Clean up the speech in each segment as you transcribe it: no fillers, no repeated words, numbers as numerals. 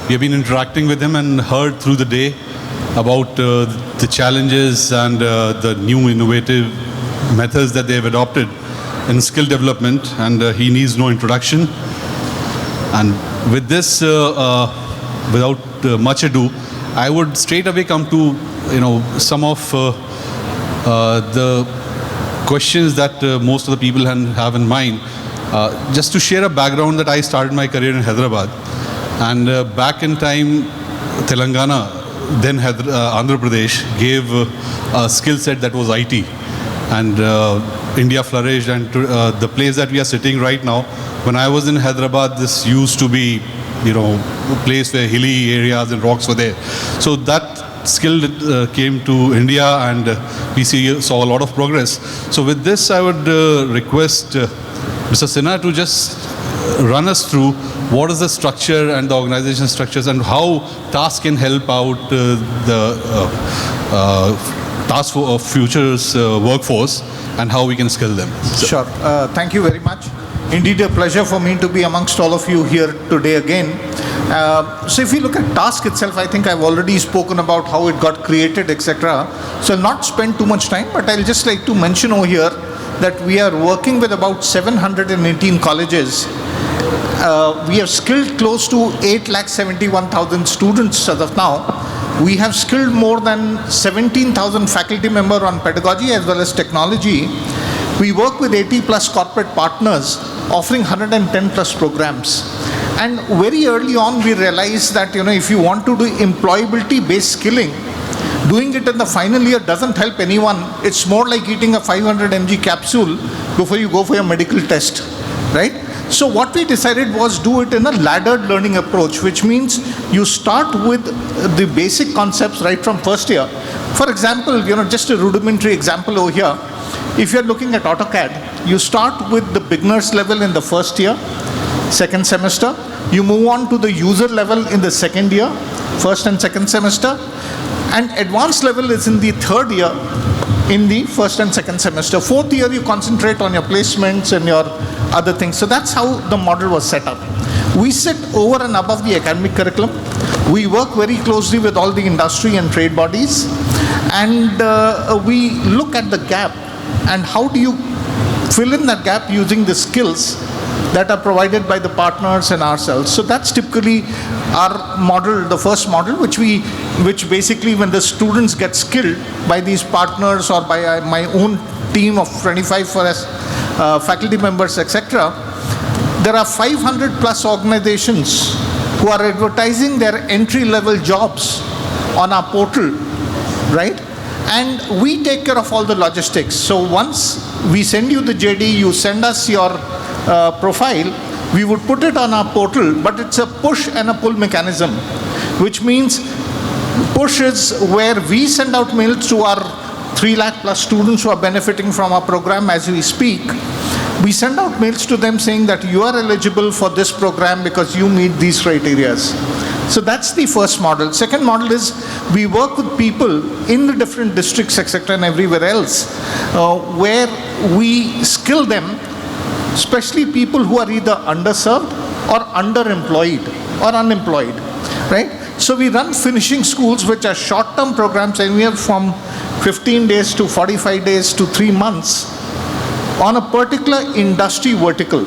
we have been interacting with him and heard through the day about the challenges and the new innovative methods that they have adopted in skill development, and he needs no introduction. And with this, without much ado, I would straight away come to some of the questions that most of the people have in mind. Just to share a background, that I started my career in Hyderabad, and back in time, Telangana, then Andhra Pradesh, gave a skill set that was IT, and India flourished, and the place that we are sitting right now, when I was in Hyderabad, this used to be a place where hilly areas and rocks were there. So that skill came to India, and we saw a lot of progress. So with this, I would request Mr. Sinha to just run us through what is the structure and the organization structures, and how TASK can help out the task of futures workforce, and how we can skill them. Sure. Thank you very much. Indeed, a pleasure for me to be amongst all of you here today again. So if you look at TASK itself, I think I've already spoken about how it got created, etc. So I'll not spend too much time, but I'll just like to mention over here that we are working with about 718 colleges. We have skilled close to 8,71,000 students as of now. We have skilled more than 17,000 faculty members on pedagogy as well as technology. We work with 80 plus corporate partners offering 110 plus programs. And very early on we realized that if you want to do employability based skilling, doing it in the final year doesn't help anyone. It's more like eating a 500 mg capsule before you go for your medical test, right? So what we decided was do it in a laddered learning approach, which means you start with the basic concepts right from first year. For example, just a rudimentary example over here. If you're looking at AutoCAD, you start with the beginner's level in the first year, second semester. You move on to the user level in the second year, first and second semester. And advanced level is in the third year in the first and second semester. Fourth year, you concentrate on your placements and your other things. So that's how the model was set up. We sit over and above the academic curriculum. We work very closely with all the industry and trade bodies. And we look at the gap and how do you fill in that gap using the skills that are provided by the partners and ourselves. So that's typically our model, the first model, which basically when the students get skilled by these partners or by my own team of 25 faculty members, etc. There are 500 plus organizations who are advertising their entry-level jobs on our portal, right? And we take care of all the logistics. So once we send you the JD, you send us your profile, we would put it on our portal, but it's a push and a pull mechanism, which means push is where we send out mails to our 3 lakh plus students who are benefiting from our program as we speak. We send out mails to them saying that you are eligible for this program because you meet these criteria. So that's the first model. Second model is we work with people in the different districts, etc. and everywhere else, where we skill them, especially people who are either underserved or underemployed or unemployed, right? So we run finishing schools, which are short-term programs, anywhere from 15 days to 45 days to 3 months on a particular industry vertical.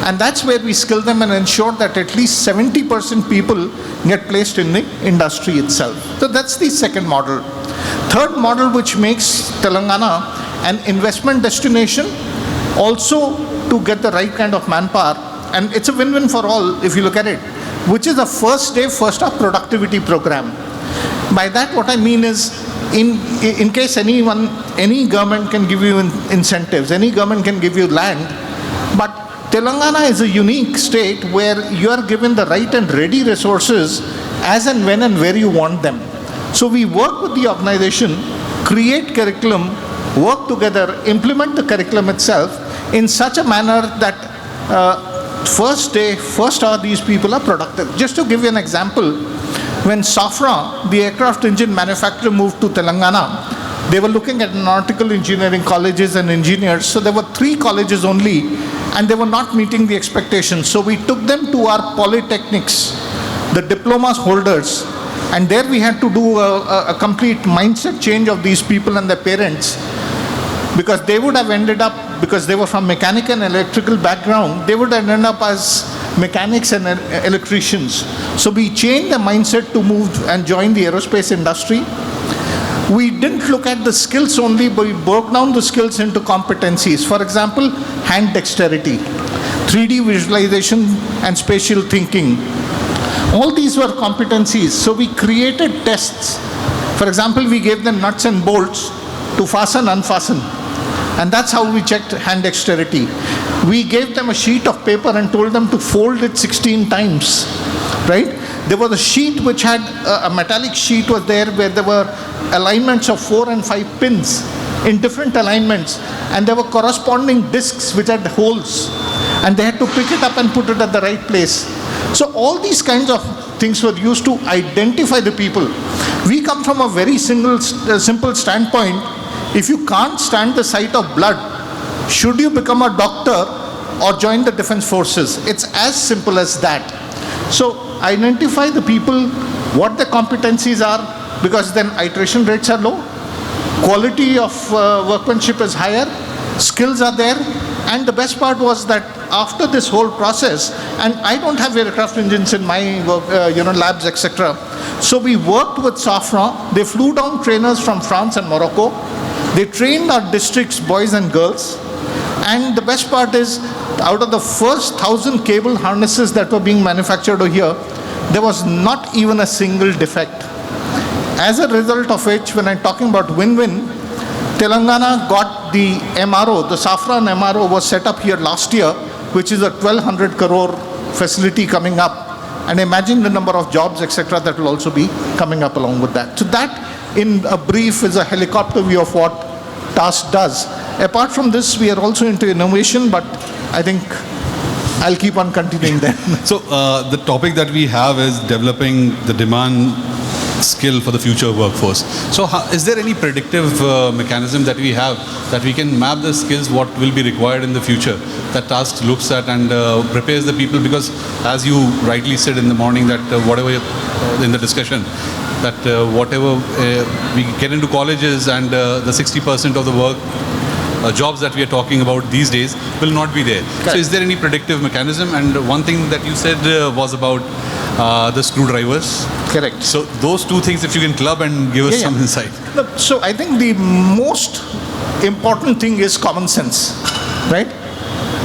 And that's where we skill them and ensure that at least 70% people get placed in the industry itself. So that's the second model. Third model, which makes Telangana an investment destination, also to get the right kind of manpower, and it's a win-win for all if you look at it, which is a first day, first up productivity program. By that what I mean is, in case any government can give you incentives, any government can give you land, but Telangana is a unique state where you are given the right and ready resources as and when and where you want them. So we work with the organization, create curriculum, work together, implement the curriculum itself in such a manner that first day, first hour, these people are productive. Just to give you an example, when Safra, the aircraft engine manufacturer, moved to Telangana, they were looking at nautical engineering colleges and engineers. So there were 3 colleges only, and they were not meeting the expectations. So we took them to our polytechnics, the diplomas holders, and there we had to do a complete mindset change of these people and their parents, because they would have ended up, because they were from mechanical and electrical background, they would have ended up as mechanics and electricians. So we changed the mindset to move and join the aerospace industry. We didn't look at the skills only, but we broke down the skills into competencies. For example, hand dexterity, 3D visualization and spatial thinking. All these were competencies. So we created tests. For example, we gave them nuts and bolts to fasten, unfasten. And that's how we checked hand dexterity. We gave them a sheet of paper and told them to fold it 16 times, right? There was a sheet which had, a metallic sheet was there where there were alignments of 4 and 5 pins in different alignments. And there were corresponding discs which had holes. And they had to pick it up and put it at the right place. So all these kinds of things were used to identify the people. We come from a very simple standpoint. If you can't stand the sight of blood, should you become a doctor or join the defense forces? It's as simple as that. So identify the people, what the competencies are, because then iteration rates are low, quality of workmanship is higher, skills are there, and the best part was that after this whole process, and I don't have aircraft engines in my labs, etc. So we worked with Safran. They flew down trainers from France and Morocco. They trained our districts, boys and girls. And the best part is, out of the first 1,000 cable harnesses that were being manufactured over here, there was not even a single defect. As a result of which, when I'm talking about win-win, Telangana got the MRO, the Safran MRO was set up here last year, which is a 1,200 crore facility coming up. And imagine the number of jobs, etc., that will also be coming up along with that. So that, in a brief, is a helicopter view of what TASK does. Apart from this, we are also into innovation, but I think I'll keep on continuing then. So the topic that we have is developing the demand skill for the future workforce. So is there any predictive mechanism that we have that we can map the skills, what will be required in the future, that TASK looks at and prepares the people? Because as you rightly said in the morning, that whatever in the discussion, that whatever we get into colleges and the 60% of the work jobs that we are talking about these days will not be there. Correct. So is there any predictive mechanism? And one thing that you said was about the screwdrivers. Correct. So those two things, if you can club and give us some insight. Look, so I think the most important thing is common sense, right?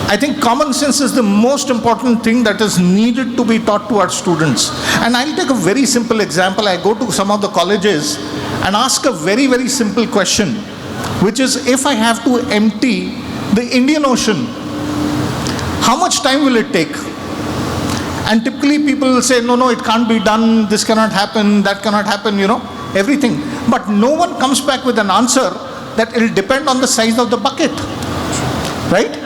I think common sense is the most important thing that is needed to be taught to our students. And I'll take a very simple example. I go to some of the colleges and ask a very, very simple question, which is, if I have to empty the Indian Ocean, how much time will it take? And typically people will say, no, it can't be done, this cannot happen, that cannot happen, everything. But no one comes back with an answer that it will depend on the size of the bucket, right?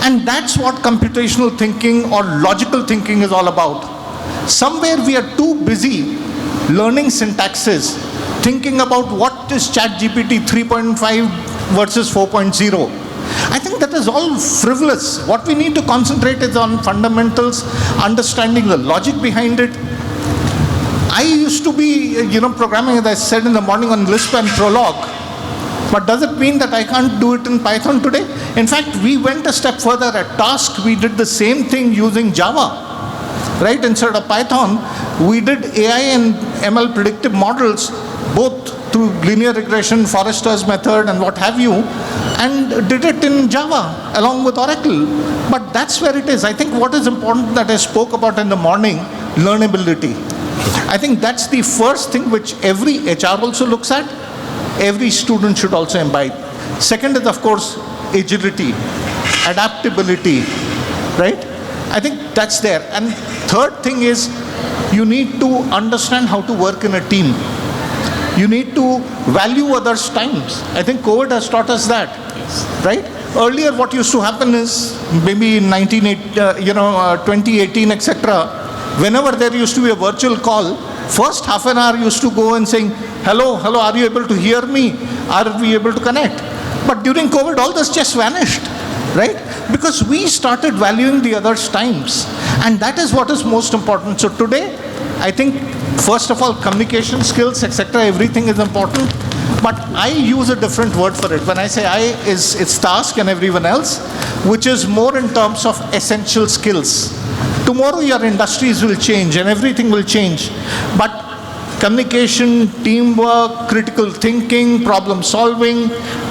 And that's what computational thinking or logical thinking is all about. Somewhere we are too busy learning syntaxes, thinking about what is ChatGPT 3.5 versus 4.0. I think that is all frivolous. What we need to concentrate is on fundamentals, understanding the logic behind it. I used to be, programming, as I said in the morning, on Lisp and Prolog. But does it mean that I can't do it in Python today? In fact, we went a step further. At TASK, we did the same thing using Java. Right? Instead of Python, we did AI and ML predictive models, both through linear regression, Forester's method, and what have you, and did it in Java along with Oracle. But that's where it is. I think what is important that I spoke about in the morning, learnability. I think that's the first thing which every HR also looks at, every student should also imbibe. Second is, of course, agility, adaptability, right? I think that's there. And third thing is, you need to understand how to work in a team. You need to value others' times. I think COVID has taught us that, right? Earlier, what used to happen is, maybe in 2018, etc., whenever there used to be a virtual call, first half an hour used to go and saying, hello, are you able to hear me? Are we able to connect? But during COVID, all this just vanished. right? Because we started valuing the other's times. And that is what is most important. So today, I think, first of all, communication skills, etc., everything is important. But I use a different word for it. When I say I, it's task and everyone else, which is more in terms of essential skills. Tomorrow your industries will change and everything will change. But communication, teamwork, critical thinking, problem solving,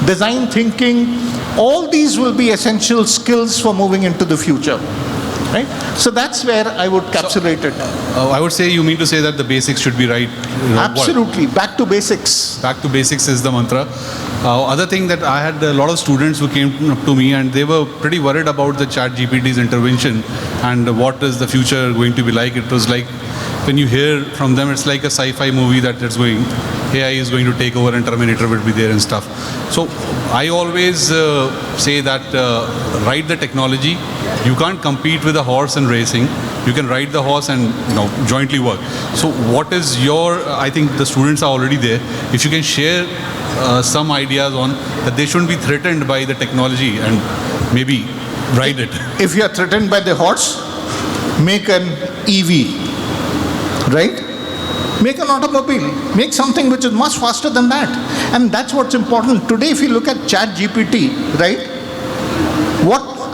design thinking, all these will be essential skills for moving into the future. Right? So that's where I would capsulate it. I would say you mean to say that the basics should be right. Absolutely. Back to basics. Back to basics is the mantra. Other thing that I had a lot of students who came up to me and they were pretty worried about the ChatGPT's intervention and what is the future going to be like. It was like when you hear from them, it's like a sci-fi movie that is going, AI is going to take over and Terminator will be there and stuff. So I always say that ride the technology. You can't compete with a horse in racing. You can ride the horse and jointly work. So what is your, I think the students are already there. If you can share some ideas on that they shouldn't be threatened by the technology and maybe ride it. If you are threatened by the horse, make an EV, right? Make an automobile. Make something which is much faster than that. And that's what's important. Today, if you look at ChatGPT, right?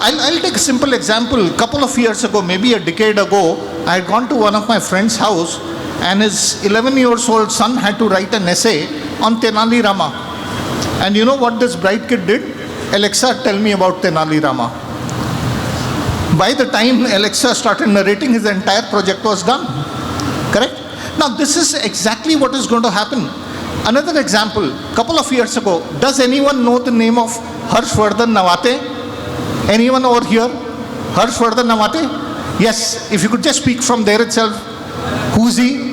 I'll take a simple example. A couple of years ago, maybe a decade ago, I had gone to one of my friend's house and his 11-year-old son had to write an essay on Tenali Rama. And you know what this bright kid did? Alexa, tell me about Tenali Rama. By the time Alexa started narrating, his entire project was done. Correct? Now, this is exactly what is going to happen. Another example, a couple of years ago, does anyone know the name of Harshvardhan Nawate? Anyone over here? Harshvardhan Nawate? Yes, if you could just speak from there itself. Who's he?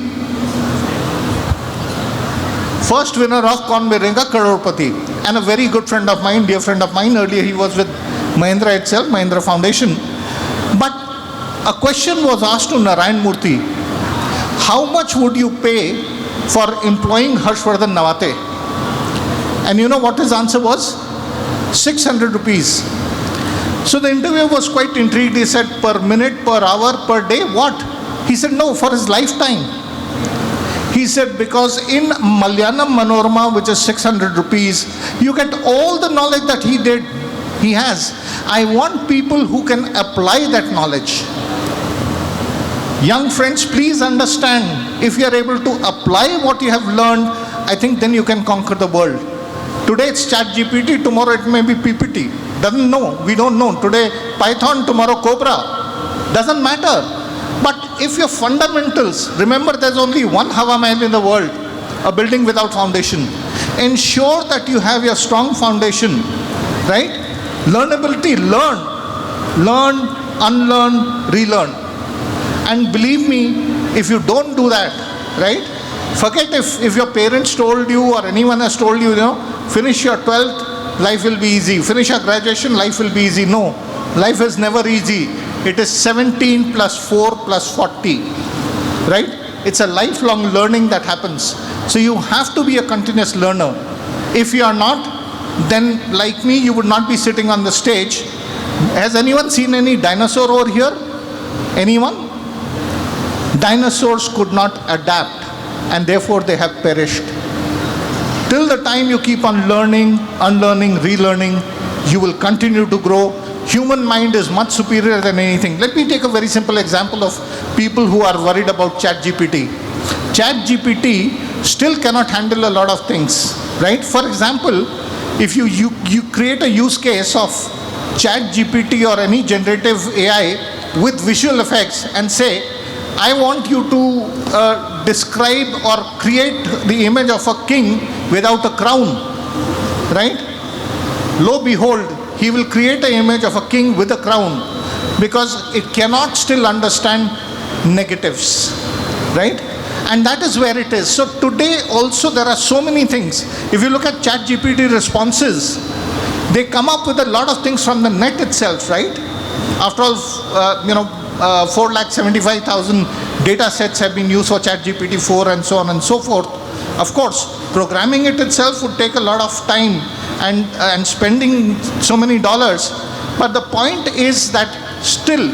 First winner of Kaun Mirega Crorepati. And a very good friend of mine, dear friend of mine. Earlier he was with Mahindra itself, Mahindra Foundation. But a question was asked to Narayan Murthy. How much would you pay for employing Harshvardhan Nawate? And you know what his answer was? 600 rupees. So the interviewer was quite intrigued. He said, per minute, per hour, per day, what? He said, no, for his lifetime. He said, because in Malayalam Manorama, which is 600 rupees, you get all the knowledge that he has. I want people who can apply that knowledge. Young friends, please understand, if you are able to apply what you have learned, I think then you can conquer the world. Today it's ChatGPT, tomorrow it may be PPT. Doesn't know, we don't know. Today Python, tomorrow Cobra. Doesn't matter. But if your fundamentals, remember there's only one Hawa Mahal in the world, a building without foundation. Ensure that you have your strong foundation, right? Learnability, learn, unlearn, relearn. And believe me, if you don't do that, right? Forget if your parents told you or anyone has told you, finish your 12th, life will be easy. Finish your graduation, life will be easy. No, life is never easy. It is 17 plus 4 plus 40, right? It's a lifelong learning that happens. So you have to be a continuous learner. If you are not, then like me, you would not be sitting on the stage. Has anyone seen any dinosaur over here? Anyone? Dinosaurs could not adapt and therefore they have perished. Till the time you keep on learning, unlearning, relearning, you will continue to grow. Human mind is much superior than anything. Let me take a very simple example of people who are worried about ChatGPT. ChatGPT still cannot handle a lot of things, right? For example, if you create a use case of ChatGPT or any generative AI with visual effects and say, I want you to describe or create the image of a king without a crown, right? Lo behold, he will create an image of a king with a crown because it cannot still understand negatives, right? And that is where it is. So today also there are so many things. If you look at ChatGPT responses, they come up with a lot of things from the net itself, right? After all, 475,000 data sets have been used for ChatGPT-4 and so on and so forth. Of course, programming it itself would take a lot of time and spending so many dollars. But the point is that still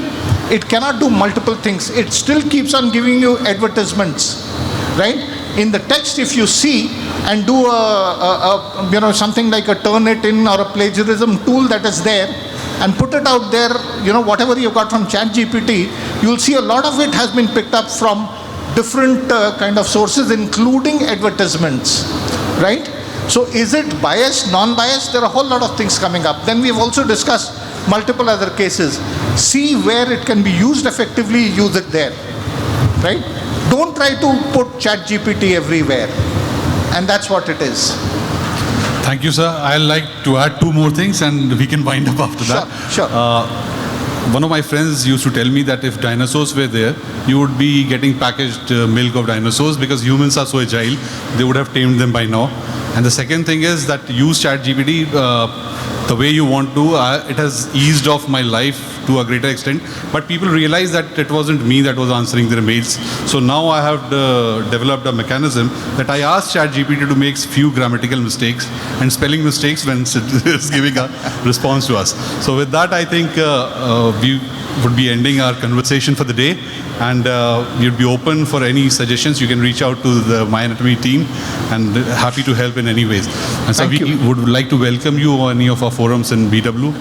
it cannot do multiple things. It still keeps on giving you advertisements, right? In the text, if you see and do something like a Turnitin or a plagiarism tool that is there, and put it out there, whatever you got from ChatGPT, you'll see a lot of it has been picked up from different kind of sources, including advertisements, right? So is it biased, non-biased? There are a whole lot of things coming up. Then we've also discussed multiple other cases. See where it can be used effectively, use it there, right? Don't try to put ChatGPT everywhere. And that's what it is. Thank you, sir. I'd like to add two more things and we can wind up after that. Sure. One of my friends used to tell me that if dinosaurs were there, you would be getting packaged milk of dinosaurs because humans are so agile, they would have tamed them by now. And the second thing is that use ChatGPT the way you want to. It has eased off my life to a greater extent, but people realize that it wasn't me that was answering their mails. So now I have developed a mechanism that I ask ChatGPT to make few grammatical mistakes and spelling mistakes when it is giving a response to us. So with that, I think we would be ending our conversation for the day, and you'd be open for any suggestions. You can reach out to the My Anatomy team, and happy to help in any ways. And so we would like to welcome you on any of our forums in BW.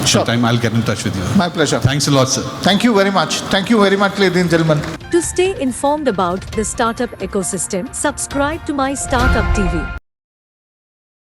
Sure. Sometime I'll get in touch with you. My pleasure. Thanks a lot, sir. Thank you very much. Thank you very much, ladies and gentlemen. To stay informed about the startup ecosystem, subscribe to My Startup TV.